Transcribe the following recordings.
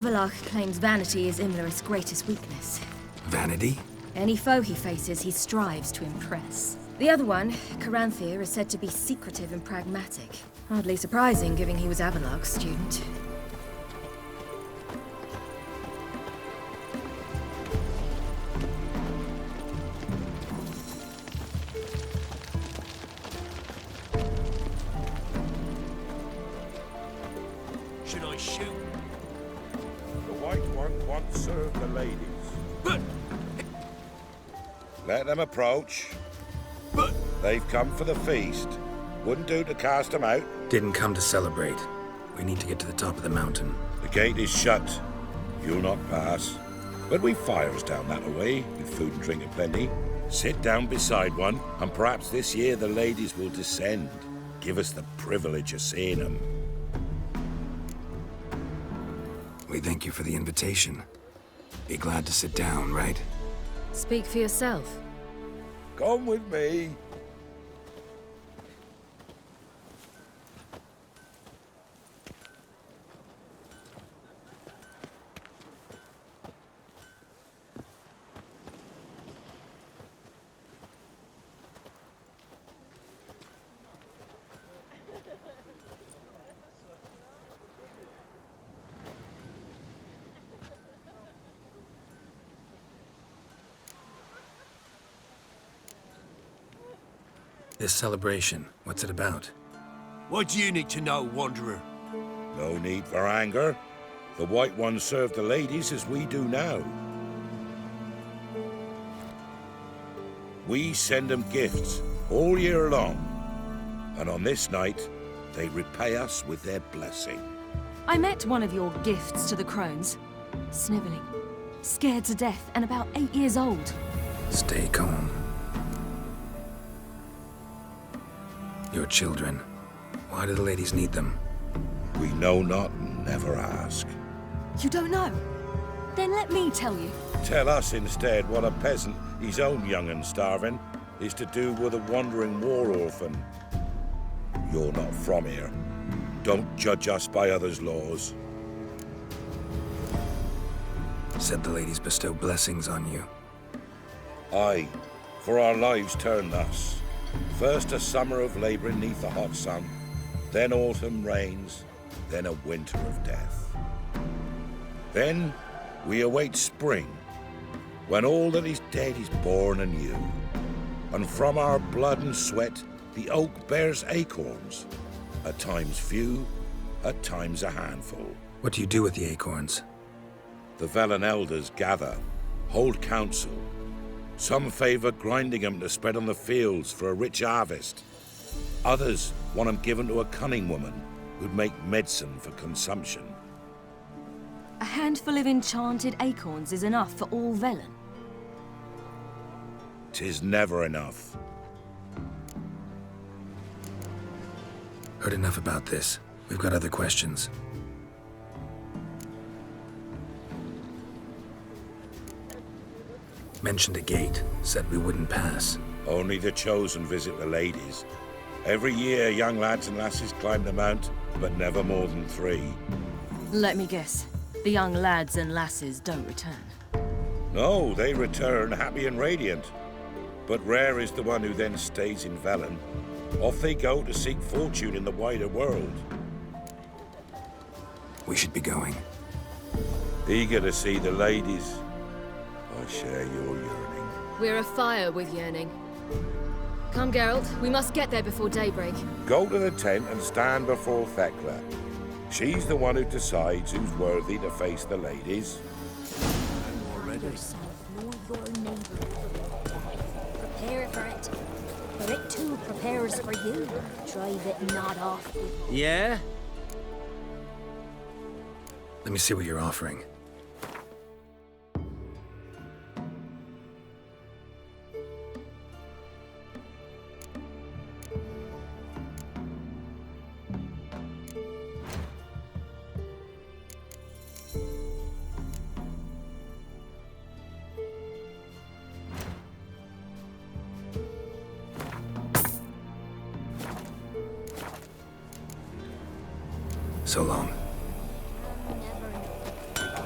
Valach claims vanity is Imlerith's greatest weakness. Vanity? Any foe he faces, he strives to impress. The other one, Caranthir, is said to be secretive and pragmatic. Hardly surprising, given he was Avalok's student. Should I shoot? The White One once served the ladies. But... Let them approach. But... They've come for the feast. Wouldn't do to cast them out. Didn't come to celebrate. We need to get to the top of the mountain. The gate is shut. You'll not pass. But we've fires down that way, with food and drink aplenty. Sit down beside one, and perhaps this year the ladies will descend. Give us the privilege of seeing them. We thank you for the invitation. Be glad to sit down, right? Speak for yourself. Come with me. This celebration, what's it about? What do you need to know, Wanderer? No need for anger. The White Ones serve the ladies as we do now. We send them gifts all year long. And on this night, they repay us with their blessing. I met one of your gifts to the crones. Sniveling, scared to death, and about 8 years old. Stay calm. Your children. Why do the ladies need them? We know not and never ask. You don't know? Then let me tell you. Tell us instead what a peasant, his own young and starving, is to do with a wandering war orphan. You're not from here. Don't judge us by others' laws. Said the ladies bestow blessings on you. Aye, for our lives turn thus. First a summer of labouring neath the hot sun, then autumn rains, then a winter of death. Then we await spring, when all that is dead is born anew. And from our blood and sweat the oak bears acorns, at times few, at times a handful. What do you do with the acorns? The Velen elders gather, hold council. Some favour grinding them to spread on the fields for a rich harvest. Others want them given to a cunning woman who'd make medicine for consumption. A handful of enchanted acorns is enough for all Velen. 'Tis never enough. Heard enough about this. We've got other questions. Mentioned a gate. Said we wouldn't pass. Only the chosen visit the ladies. Every year young lads and lasses climb the mount, but never more than 3. Let me guess. The young lads and lasses don't return. No, they return happy and radiant. But rare is the one who then stays in Velen. Off they go to seek fortune in the wider world. We should be going. Eager to see the ladies. I share your yearning. We're afire with yearning. Come, Geralt. We must get there before daybreak. Go to the tent and stand before Thekla. She's the one who decides who's worthy to face the ladies. Already? Know your neighbor. Prepare for it. For it too prepares for you. Drive it not off. Yeah? Let me see what you're offering. So long.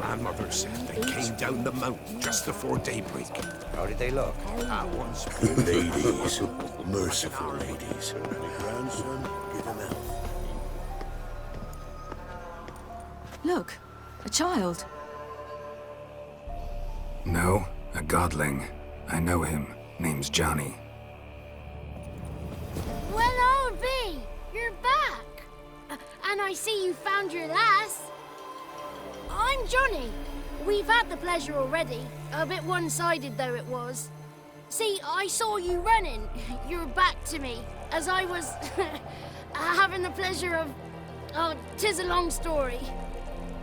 grandmother said they came down the mountain just before daybreak. How did they look? That one's Ladies, merciful ladies. My grandson, get him out. Look, a child. No, a godling. I know him. Name's Johnny. Well, old B, you're back. And I see you found your lass. I'm Johnny. We've had the pleasure already. A bit one-sided though it was. See, I saw you running. Your back to me, as I was having the pleasure of... Oh, 'tis a long story.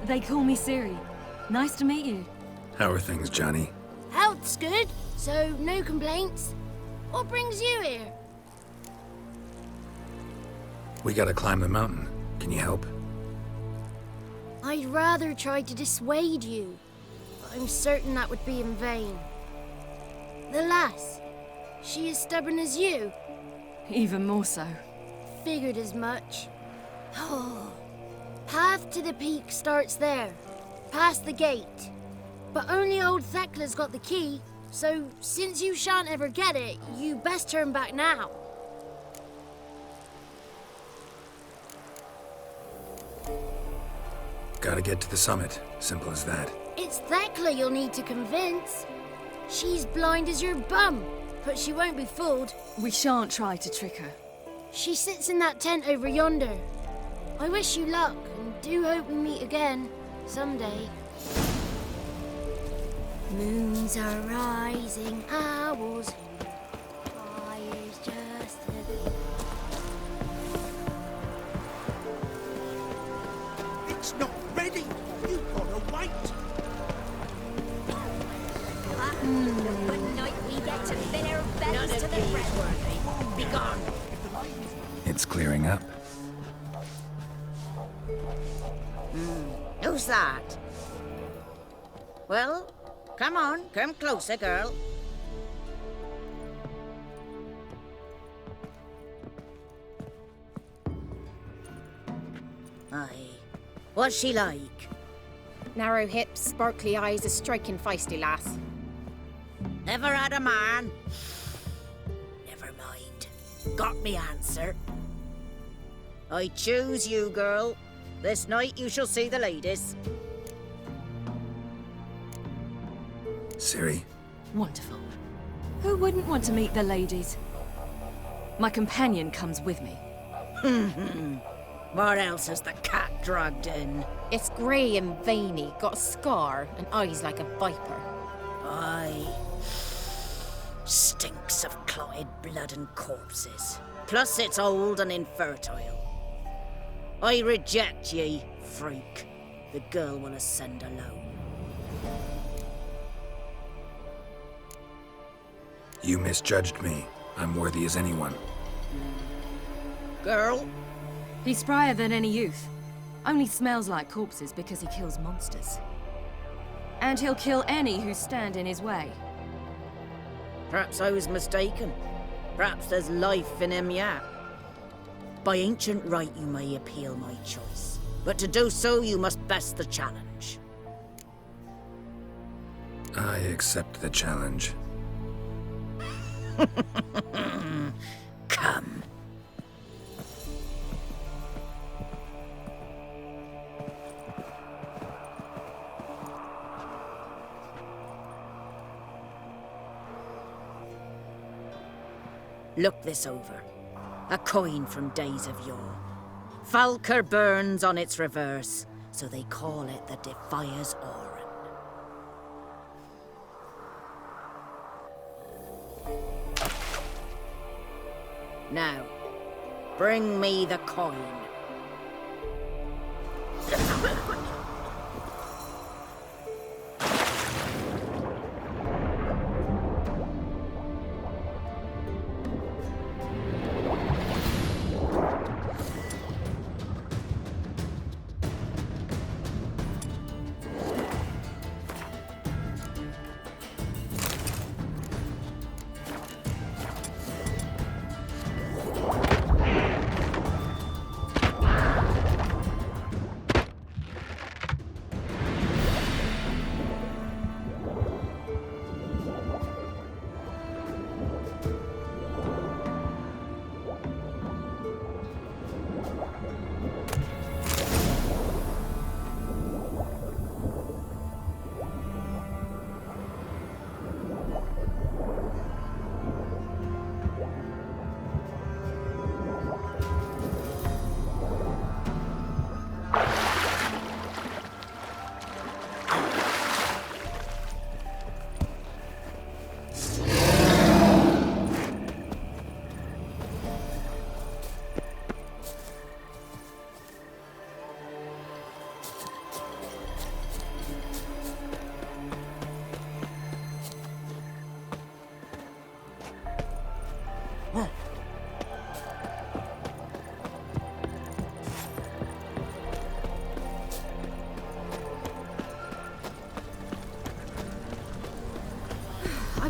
They call me Ciri. Nice to meet you. How are things, Johnny? Health's good, so no complaints. What brings you here? We gotta climb the mountain. Can you help? I'd rather try to dissuade you. I'm certain that would be in vain. The lass, she as stubborn as you? Even more so. Figured as much. Path to the peak starts there, past the gate. But only old Thekla's got the key, so since you shan't ever get it, you best turn back now. Gotta get to the summit. Simple as that. It's Thekla you'll need to convince. She's blind as your bum, but she won't be fooled. We shan't try to trick her. She sits in that tent over yonder. I wish you luck, and do hope we meet again, someday. Moons are rising, owls. Fire's just a... It's not ready. You've gotta wait. Good night we get to fit our bellies to the bread. Be gone. It's clearing up. Who's that? Well, come on, come closer, girl. Aye. What's she like? Narrow hips, sparkly eyes, a striking feisty lass. Never had a man? Never mind. Got me answer. I choose you, girl. This night you shall see the ladies. Ciri? Wonderful. Who wouldn't want to meet the ladies? My companion comes with me. What else has the cat dragged in? It's grey and veiny, got a scar, and eyes like a viper. Aye. Stinks of clotted blood and corpses. Plus it's old and infertile. I reject ye, freak. The girl will ascend alone. You misjudged me. I'm worthy as anyone. Girl? He's sprier than any youth. Only smells like corpses because he kills monsters. And he'll kill any who stand in his way. Perhaps I was mistaken. Perhaps there's life in him yet. By ancient right you may appeal my choice. But to do so you must best the challenge. I accept the challenge. Come. Look this over. A coin from days of yore. Falker burns on its reverse, so they call it the Defier's Oran. Now, bring me the coin.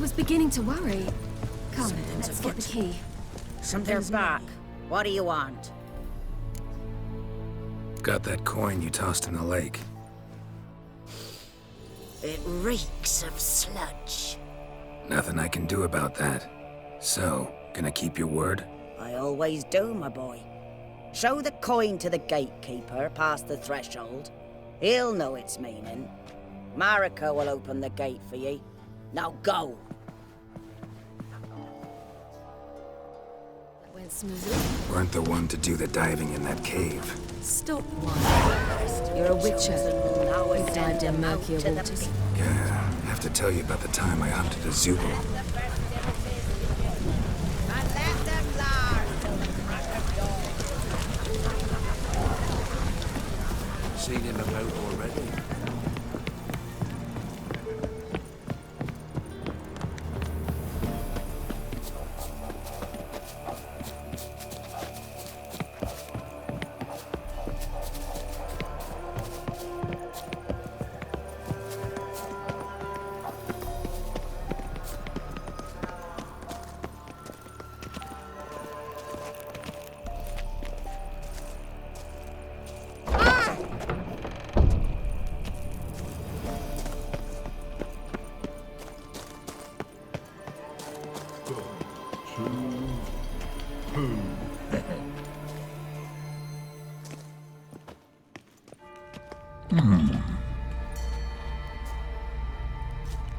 was beginning to worry. Come, let's get the key. They're back. What do you want? Got that coin you tossed in the lake. It reeks of sludge. Nothing I can do about that. So, gonna keep your word? I always do, my boy. Show the coin to the gatekeeper past the threshold. He'll know its meaning. Marika will open the gate for ye. Now go! That went smoothly. Weren't the one to do the diving in that cave. Stop one. You're a witcher. You've dived in murkier waters. Yeah, I have to tell you about the time I hunted a Zubul. Seen him about already.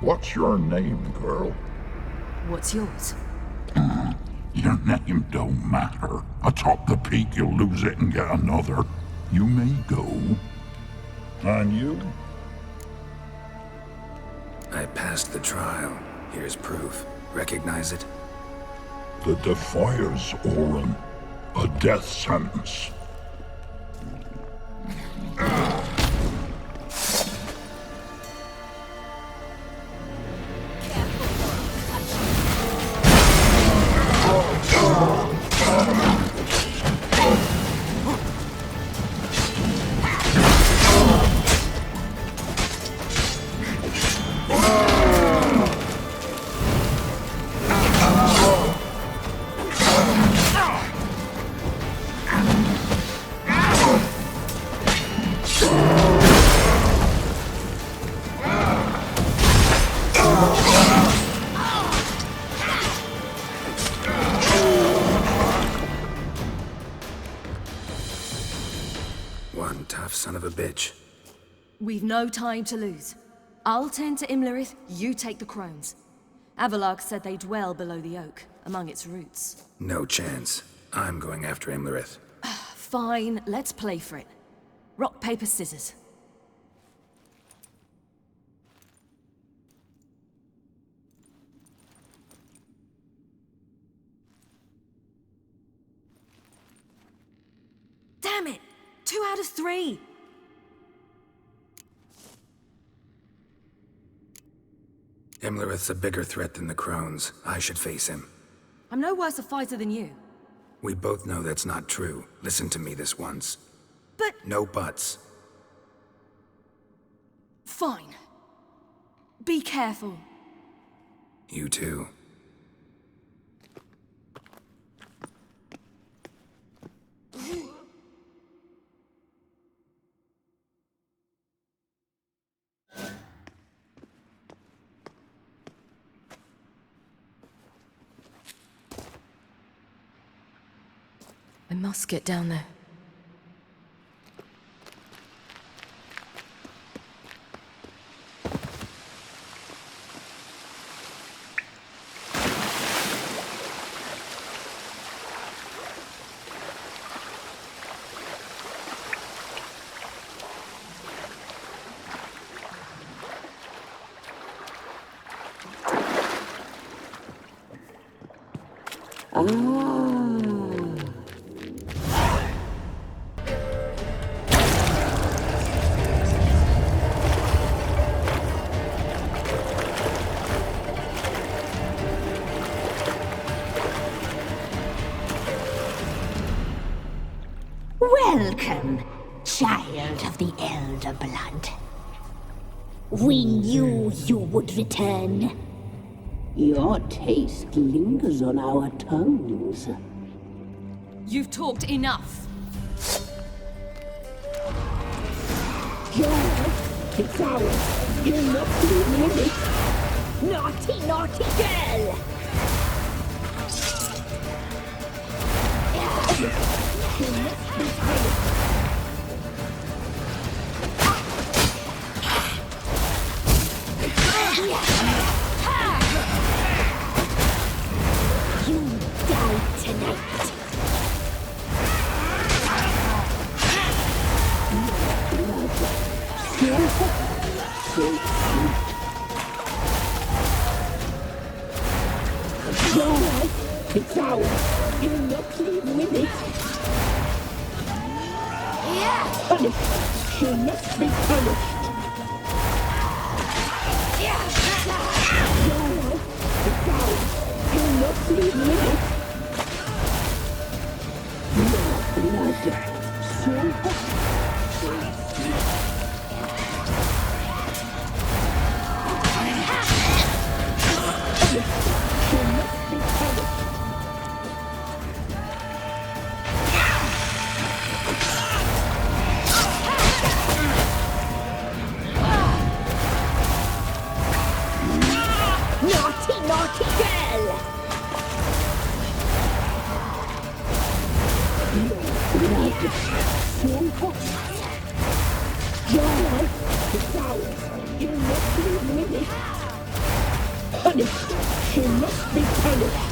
What's your name, girl? What's yours? Your name don't matter. Atop the peak, you'll lose it and get another. You may go. And you? I passed the trial. Here's proof. Recognize it? The Defier's Orin. A death sentence. One tough son of a bitch. We've no time to lose. I'll tend to Imlerith, you take the crones. Avalok said they dwell below the oak, among its roots. No chance. I'm going after Imlerith. Fine, let's play for it. Rock, paper, scissors. Damn it! 2 out of 3! Imlerith's a bigger threat than the crones. I should face him. I'm no worse a fighter than you. We both know that's not true. Listen to me this once. But... No buts. Fine. Be careful. You too. I must get down there. Welcome, child of the Elder Blood. We knew you would return. Your taste lingers on our tongues. You've talked enough. Geralt, it's ours. You're not leaving it. Naughty, naughty girl! You must be punished. You die tonight. Geralt, it's ours. You're not leaving with it. Punished. She must be punished. Geralt, it's ours. You're not leaving with it. Your blood. So hot. Naughty, naughty girl! Blood. So hot. Geralt, it's ours. You're not leaving with it. Punished. She must be punished.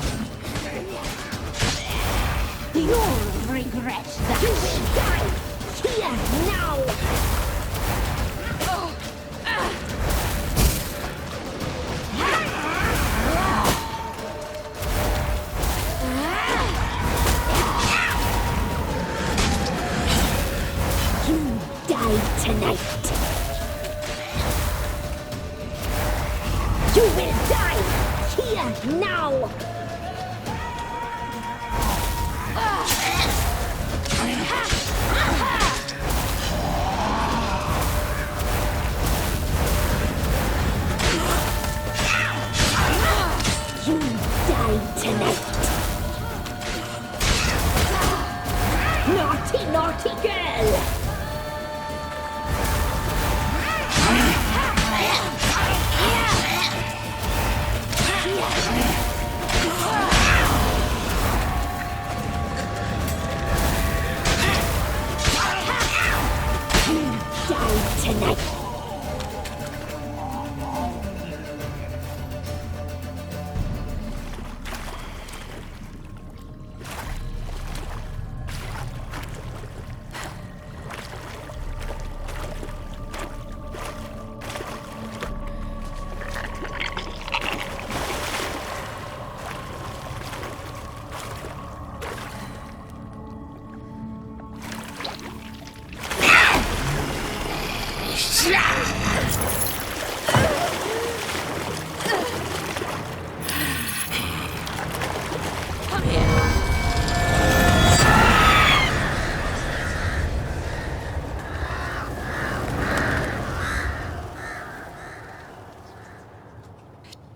You'll regret that. You will die here now. You die tonight. You will die here now. You die tonight. Naughty, naughty girl. Die tonight.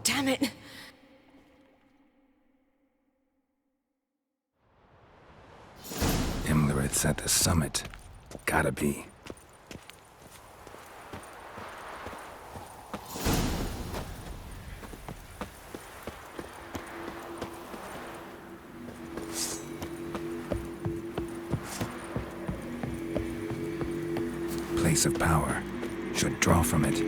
Damn it. Imlerit's at the summit. Gotta be. Place of power. Should draw from it.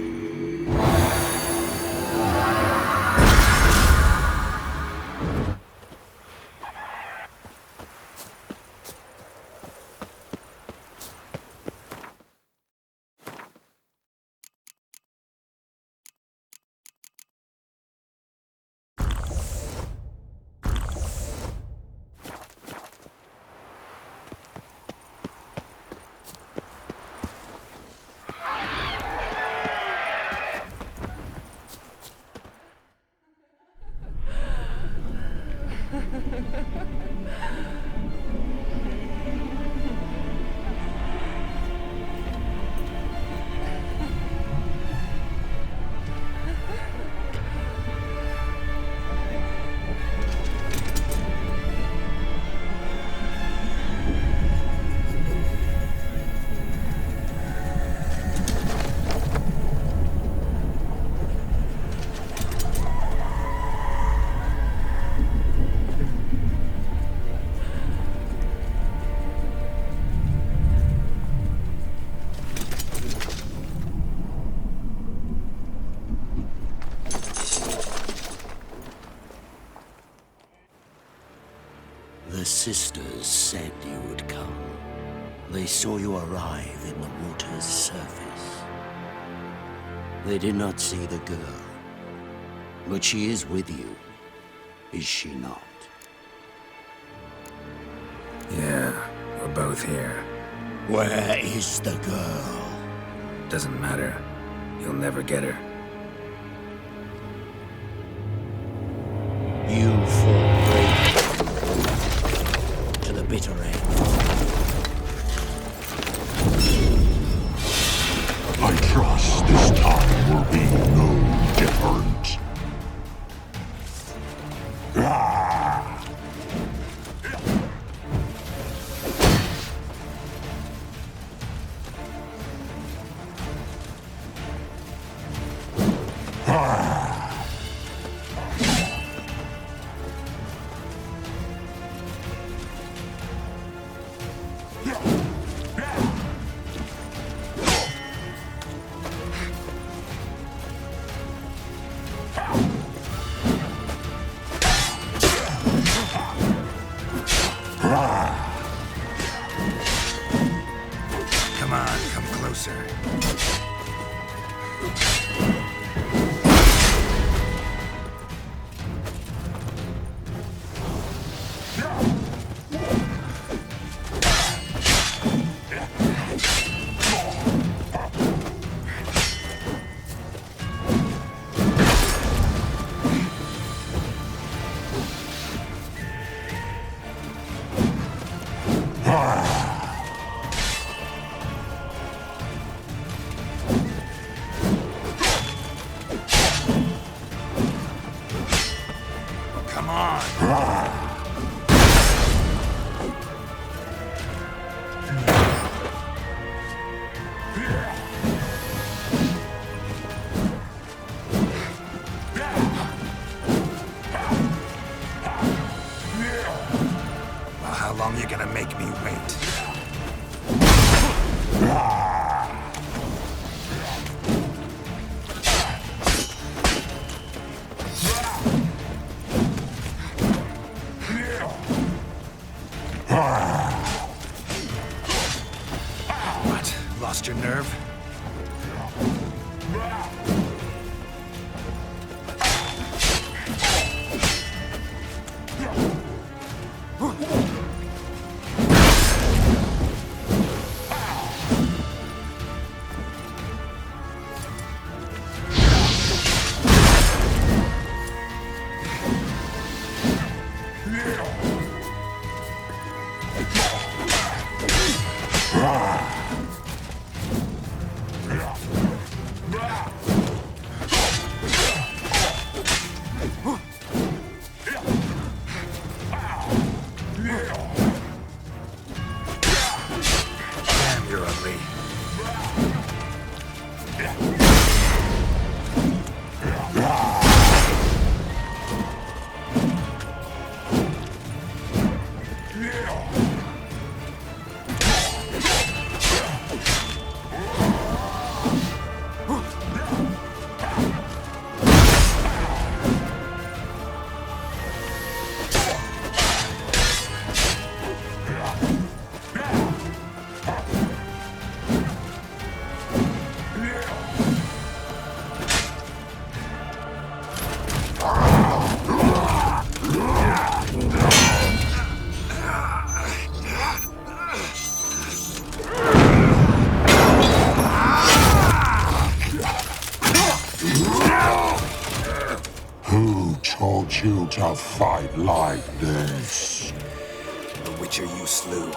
sisters said you would come. They saw you arrive in the water's surface. They did not see the girl. But she is with you, is she not? Yeah, we're both here. Where is the girl? Doesn't matter. You'll never get her. You fall brave to the bitter end. I trust this time will be no different. Come on, come closer. Come on. Well, how long you gonna make me wait? What? Lost your nerve? Damn, you're ugly. Who taught you to fight like this? The Witcher you slew.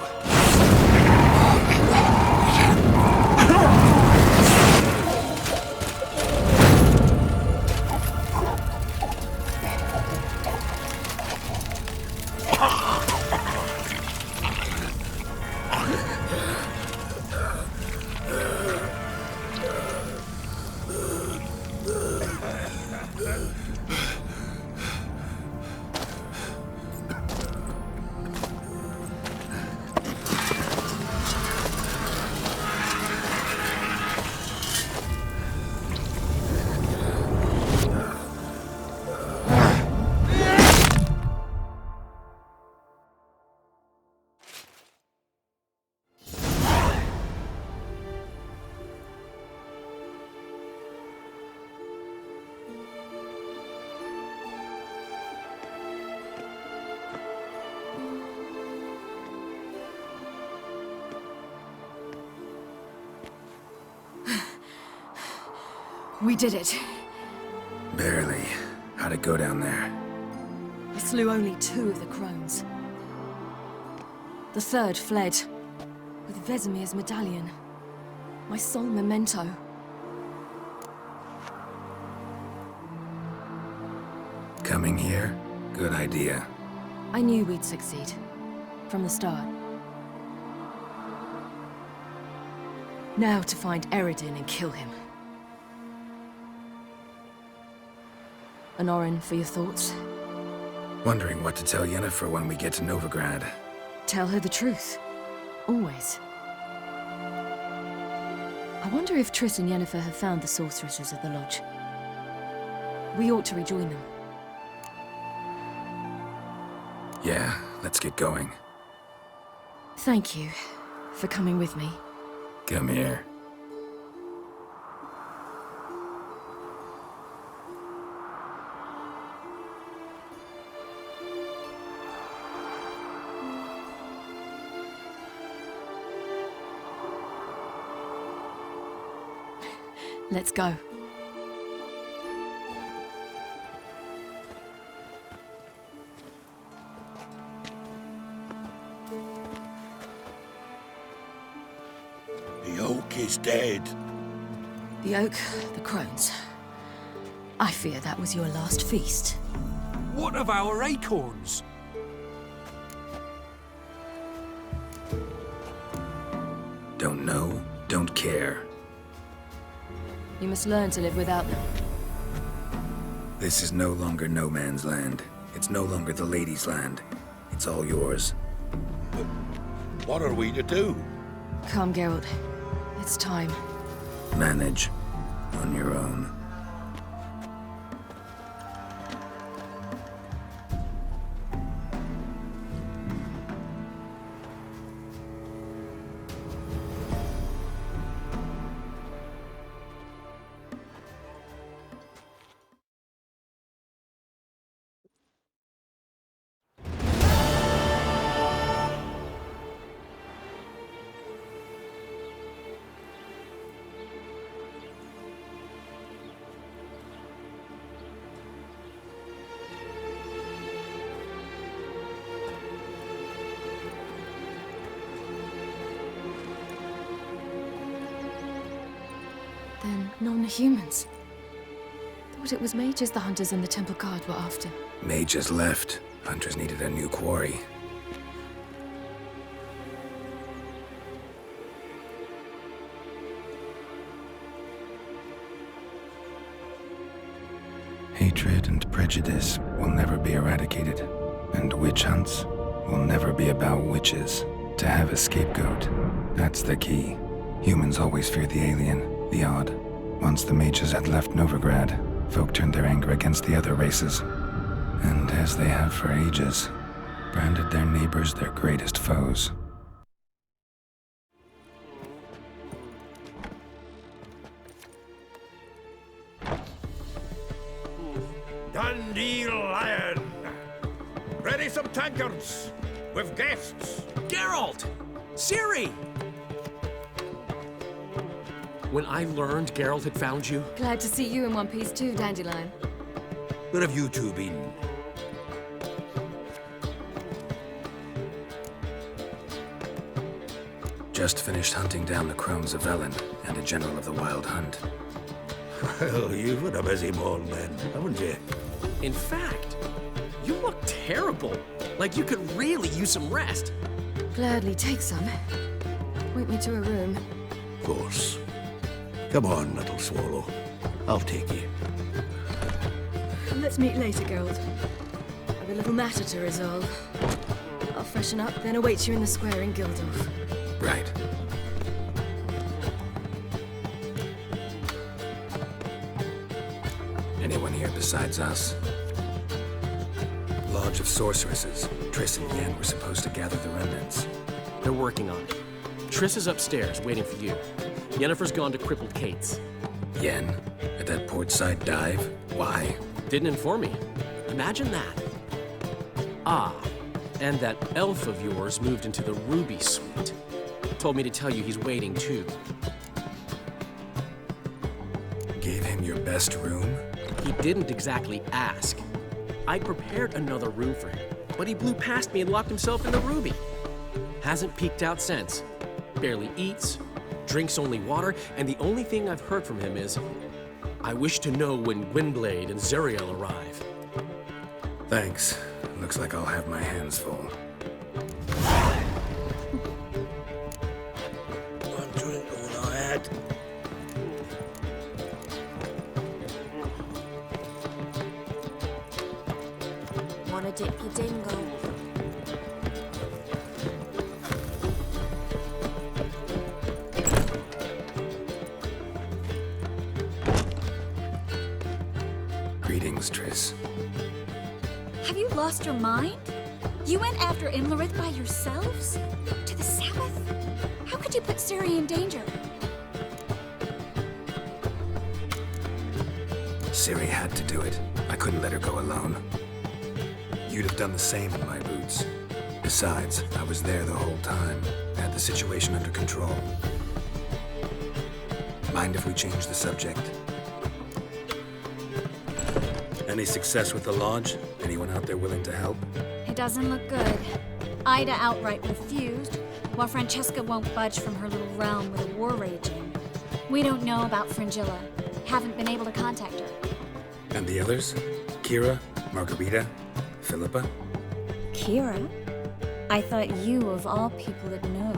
We did it. Barely. How'd it go down there? I slew only 2 of the crones. The 3rd fled, with Vesemir's medallion. My sole memento. Coming here? Good idea. I knew we'd succeed. From the start. Now to find Eredin and kill him. Anorin, for your thoughts? Wondering what to tell Yennefer when we get to Novigrad. Tell her the truth. Always. I wonder if Triss and Yennefer have found the sorceresses of the Lodge. We ought to rejoin them. Yeah, let's get going. Thank you for coming with me. Come here. Let's go. The oak is dead. The oak, the crones. I fear that was your last feast. What of our acorns? Don't know, don't care. You must learn to live without them. This is no longer no man's land. It's no longer the lady's land. It's all yours. But what are we to do? Come, Geralt. It's time. Manage. On your own. Then non-humans. Thought it was mages the hunters and the temple guard were after. Mages left. Hunters needed a new quarry. Hatred and prejudice will never be eradicated. And witch hunts will never be about witches. To have a scapegoat, that's the key. Humans always fear the alien. The odd. Once the mages had left Novigrad, folk turned their anger against the other races. And as they have for ages, branded their neighbors their greatest foes. Dandelion! Ready some tankards! With guests! Geralt! Ciri! When I learned Geralt had found you... Glad to see you in one piece too, Dandelion. Where have you two been? Just finished hunting down the crones of Velen and a general of the Wild Hunt. Well, you've been a busy morning then, haven't you? In fact, you look terrible. Like you could really use some rest. Gladly take some. Point me to a room. Of course. Come on, little swallow. I'll take you. Let's meet later, Geralt. I've a little matter to resolve. I'll freshen up, then await you in the square in Gildorf. Right. Anyone here besides us? Lodge of Sorceresses. Triss and Yen were supposed to gather the remnants. They're working on it. Triss is upstairs, waiting for you. Yennefer's gone to crippled Kate's. Yen? At that portside dive? Why? Didn't inform me. Imagine that. Ah, and that elf of yours moved into the Ruby Suite. Told me to tell you he's waiting too. Gave him your guest room? He didn't exactly ask. I prepared another room for him, but he blew past me and locked himself in the Ruby. Hasn't peeked out since. Barely eats, drinks only water, and the only thing I've heard from him is, I wish to know when Gwynblade and Zuriel arrive. Thanks. Looks like I'll have my hands full. One drink all I had. Wanna dip your dingle? Greetings, Triss. Have you lost your mind? You went after Imlerith by yourselves? To the Sabbath? How could you put Ciri in danger? Ciri had to do it. I couldn't let her go alone. You'd have done the same in my boots. Besides, I was there the whole time. Had the situation under control. Mind if we change the subject? Any success with the launch? Anyone out there willing to help? It doesn't look good. Ida outright refused, while Francesca won't budge from her little realm with a war raging. We don't know about Fringilla. Haven't been able to contact her. And the others? Kira? Margarita? Philippa? Kira? I thought you, of all people, would know.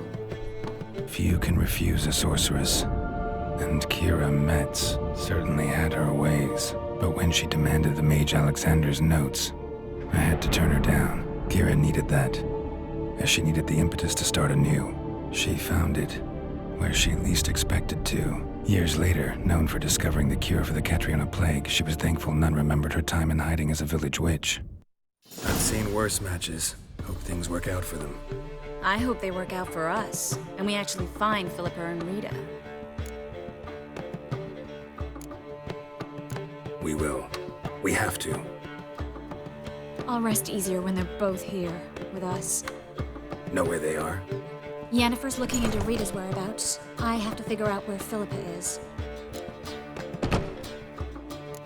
Few can refuse a sorceress. And Kira Metz certainly had her ways. But when she demanded the Mage Alexander's notes, I had to turn her down. Kira needed that, as she needed the impetus to start anew. She found it where she least expected to. Years later, known for discovering the cure for the Catriona plague, she was thankful none remembered her time in hiding as a village witch. I've seen worse matches. Hope things work out for them. I hope they work out for us, and we actually find Philippa and Rita. We will. We have to. I'll rest easier when they're both here, with us. Know where they are? Yennefer's looking into Rita's whereabouts. I have to figure out where Philippa is.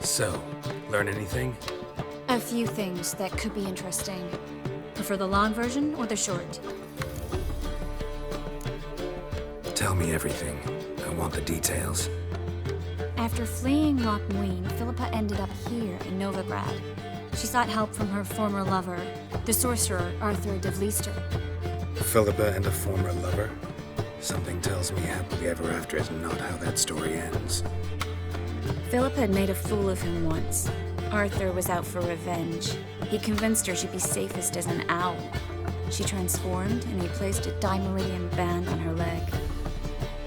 So, learn anything? A few things that could be interesting. Prefer the long version or the short? Tell me everything. I want the details. After fleeing Loch Muin, Philippa ended up here in Novigrad. She sought help from her former lover, the sorcerer Arthur de Vlister. Philippa and a former lover? Something tells me happily ever after is not how that story ends. Philippa had made a fool of him once. Arthur was out for revenge. He convinced her she'd be safest as an owl. She transformed, and he placed a Dimeridian band on her leg.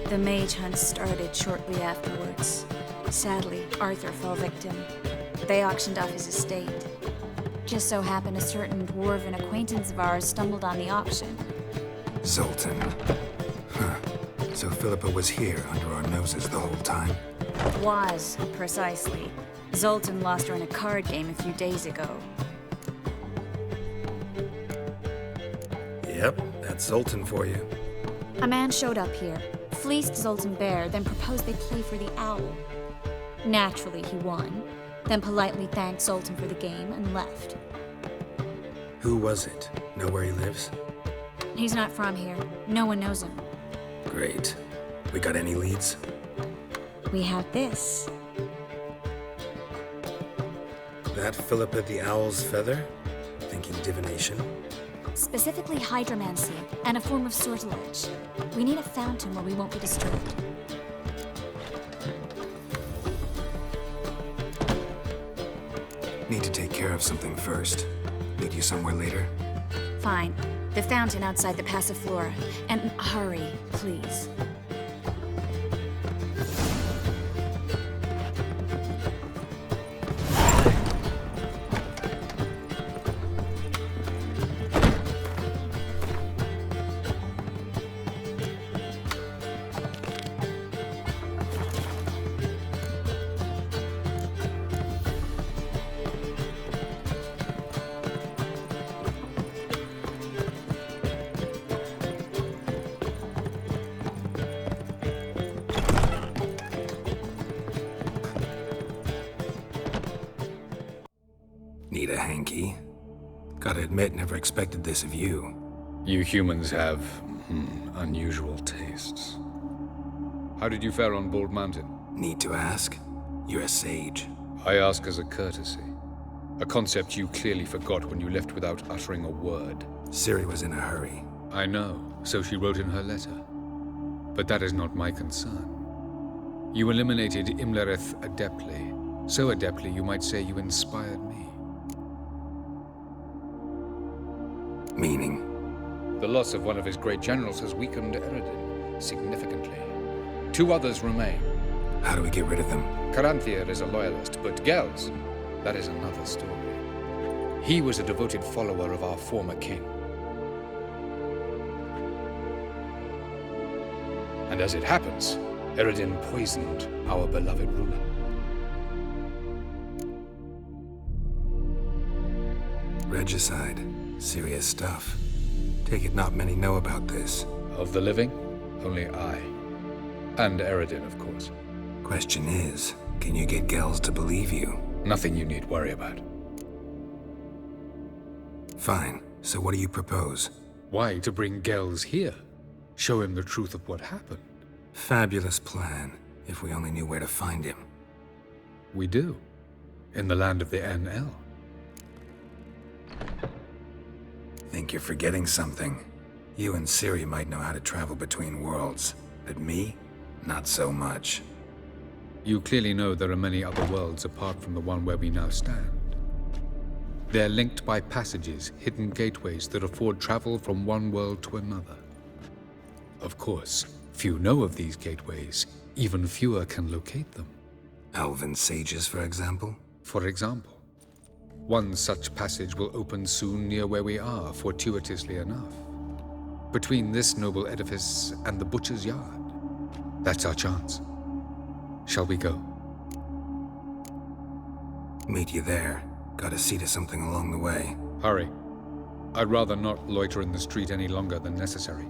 The mage hunt started shortly afterwards. Sadly, Arthur fell victim. They auctioned off his estate. Just so happened a certain dwarven acquaintance of ours stumbled on the auction. Zoltan. Huh. So Philippa was here under our noses the whole time? Was, precisely. Zoltan lost her in a card game a few days ago. Yep, that's Zoltan for you. A man showed up here, fleeced Zoltan bare, then proposed they play for the owl. Naturally, he won, then politely thanked Zoltan for the game and left. Who was it? Know where he lives? He's not from here. No one knows him. Great. We got any leads? We have this. That Philippa the Owl's feather? Thinking divination? Specifically hydromancy, and a form of sortilege. We need a fountain where we won't be disturbed. Need to take care of something first. Meet you somewhere later? Fine. The fountain outside the Passiflora. And hurry, please. Need a hanky? Gotta admit, never expected this of you. You humans have, unusual tastes. How did you fare on Bald Mountain? Need to ask? You're a sage. I ask as a courtesy. A concept you clearly forgot when you left without uttering a word. Ciri was in a hurry. I know, so she wrote in her letter. But that is not my concern. You eliminated Imlerith adeptly. So adeptly, you might say you inspired me. Meaning? The loss of one of his great generals has weakened Eredin significantly. 2 others remain. How do we get rid of them? Caranthir is a loyalist, but Gels, that is another story. He was a devoted follower of our former king. And as it happens, Eredin poisoned our beloved ruler. Regicide. Serious stuff. Take it not many know about this. Of the living, only I. And Eredin, of course. Question is, can you get Gels to believe you? Nothing you need worry about. Fine. So what do you propose? Why to bring Gels here? Show him the truth of what happened. Fabulous plan, if we only knew where to find him. We do. In the land of the NL. Think you're forgetting something. You and Ciri might know how to travel between worlds, but me? Not so much. You clearly know there are many other worlds apart from the one where we now stand. They're linked by passages, hidden gateways that afford travel from one world to another. Of course, few know of these gateways. Even fewer can locate them. Elven sages, for example? For example. One such passage will open soon near where we are, fortuitously enough. Between this noble edifice and the butcher's yard. That's our chance. Shall we go? Meet you there. Gotta see to something along the way. Hurry. I'd rather not loiter in the street any longer than necessary.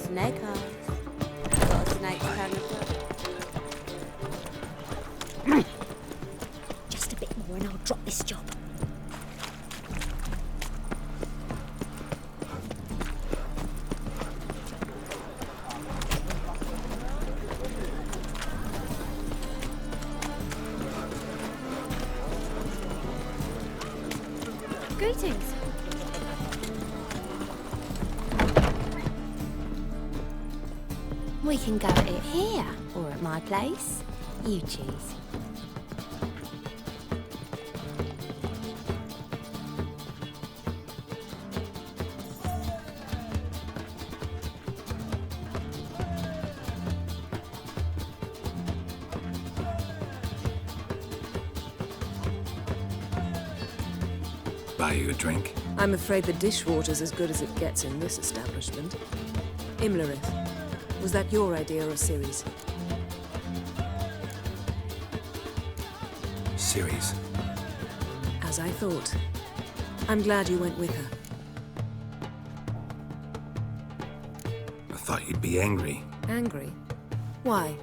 Snake eyes. Got a snake panic. Just a bit more and I'll drop this job. Greetings. We can go at it here, or at my place. You choose. Buy you a drink? I'm afraid the dishwater's as good as it gets in this establishment. Imlerith, was that your idea or Ciri's? Ciri's. As I thought. I'm glad you went with her. I thought you'd be angry. Angry? Why?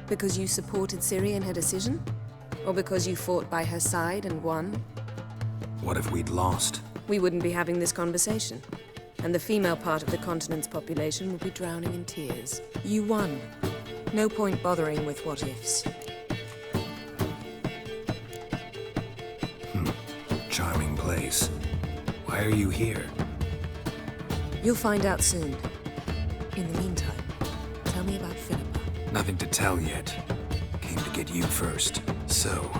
Because you supported Ciri in her decision? Or because you fought by her side and won? What if we'd lost? We wouldn't be having this conversation. And the female part of the continent's population would be drowning in tears. You won. No point bothering with what-ifs. Charming place. Why are you here? You'll find out soon. In the meantime, tell me about Philippa. Nothing to tell yet. Came to get you first. So,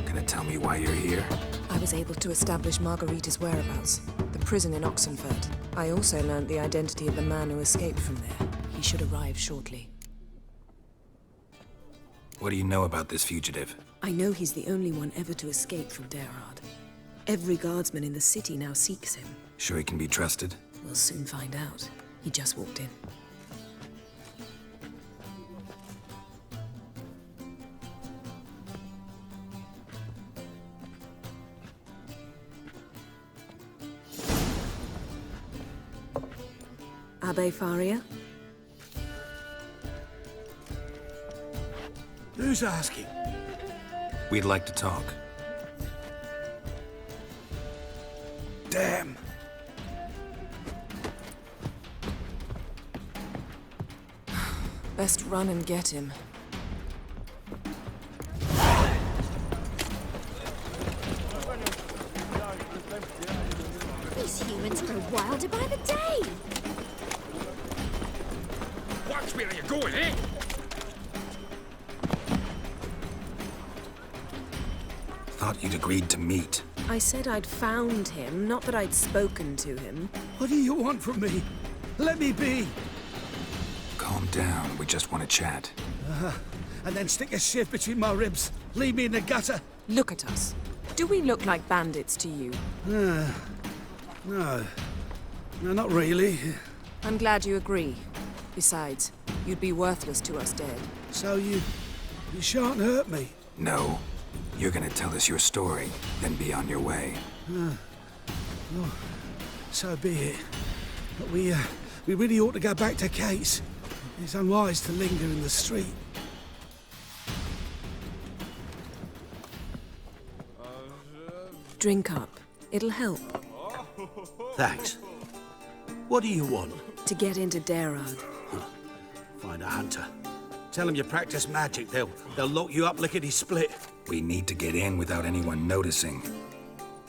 gonna tell me why you're here? I was able to establish Margarita's whereabouts, the prison in Oxenfurt. I also learned the identity of the man who escaped from there. He should arrive shortly. What do you know about this fugitive? I know he's the only one ever to escape from Derard. Every guardsman in the city now seeks him. Sure he can be trusted? We'll soon find out. He just walked in. Abbe Faria? Who's asking? We'd like to talk. Damn. Best run and get him. These humans grow wilder by the day. Watch where you're going, eh? Thought you'd agreed to meet. I said I'd found him, not that I'd spoken to him. What do you want from me? Let me be. Calm down, we just want to chat. And then stick a shiv between my ribs. Leave me in the gutter. Look at us. Do we look like bandits to you? No. No, not really. I'm glad you agree. Besides, you'd be worthless to us dead. So you shan't hurt me? No. You're gonna tell us your story, then be on your way. Oh, so be it. But we really ought to go back to Kate's. It's unwise to linger in the street. Drink up. It'll help. Thanks. What do you want? To get into Derard. Find a hunter. Tell them you practice magic. They'll lock you up lickety-split. We need to get in without anyone noticing.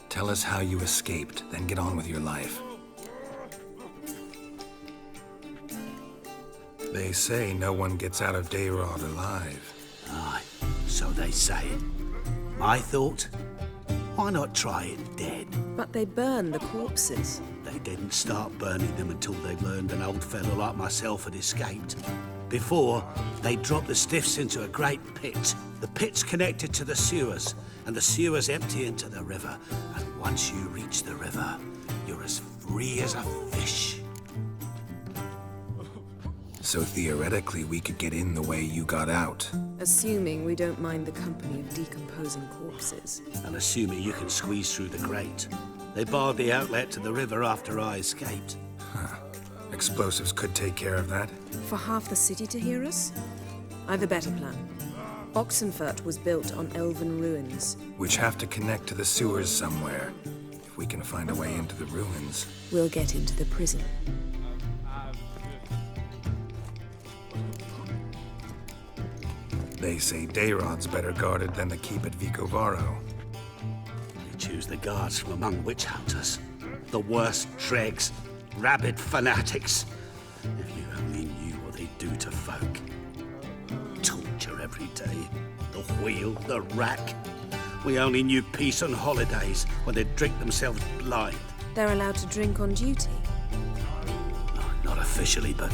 Tell us how you escaped, then get on with your life. They say no one gets out of Derard alive. Aye, so they say. My thought? Why not try it dead? But they burn the corpses. They didn't start burning them until they learned an old fellow like myself had escaped. Before, they dropped the stiffs into a great pit. The pit's connected to the sewers, and the sewers empty into the river. And once you reach the river, you're as free as a fish. So theoretically, we could get in the way you got out. Assuming we don't mind the company of decomposing corpses. And assuming you can squeeze through the grate. They barred the outlet to the river after I escaped. Huh. Explosives could take care of that. For half the city to hear us? I've a better plan. Oxenfurt was built on elven ruins. Which have to connect to the sewers somewhere. If we can find a way into the ruins. We'll get into the prison. They say Dayrod's better guarded than the keep at Vicovaro. They choose the guards from among witch hunters. The worst dregs, rabid fanatics. If you only knew what they do to folk. Torture every day. The wheel, the rack. We only knew peace on holidays when they'd drink themselves blind. They're allowed to drink on duty? Not officially, but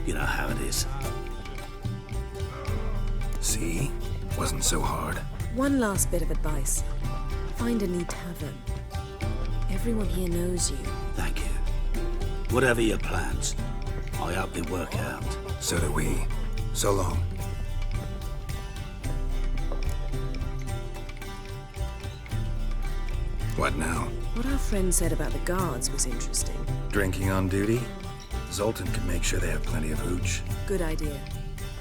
you know how it is. See? Wasn't so hard. One last bit of advice. Find a neat tavern. Everyone here knows you. Thank you. Whatever your plans, I hope they work out. So do we. So long. What now? What our friend said about the guards was interesting. Drinking on duty? Zoltan can make sure they have plenty of hooch. Good idea.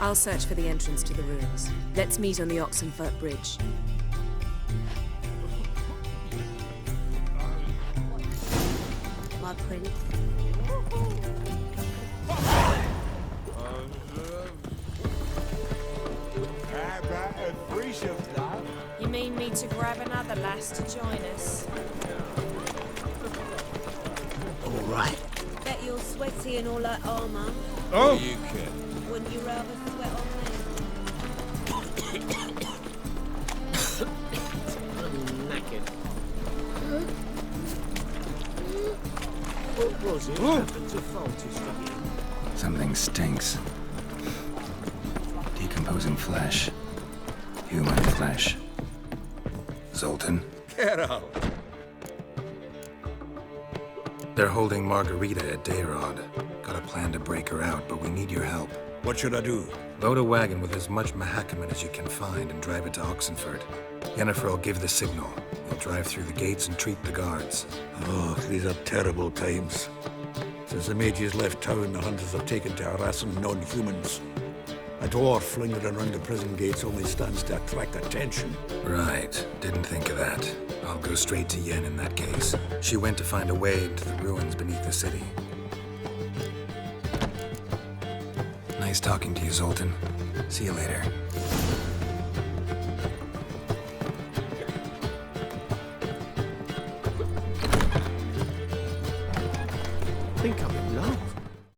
I'll search for the entrance to the ruins. Let's meet on the Oxenfurt Bridge. My prince. You mean me to grab another lass to join us? All right. Bet you're sweaty and all that armor. Oh! You can. Wouldn't you rather sweat on me? Knackered. What was it? Happened to faulty stuff. Something stinks. Decomposing flesh. Human flesh. Zoltan? Geralt! They're holding Margarita at Dayrod. Got a plan to break her out, but we need your help. What should I do? Load a wagon with as much Mahakaman as you can find and drive it to Oxenford. Yennefer will give the signal. You'll drive through the gates and treat the guards. Oh, these are terrible times. Since the mages left town, the hunters have taken to harassing non-humans. A dwarf lingering around the prison gates only stands to attract attention. Right. Didn't think of that. I'll go straight to Yen in that case. She went to find a way into the ruins beneath the city. Nice talking to you, Zoltan. See you later.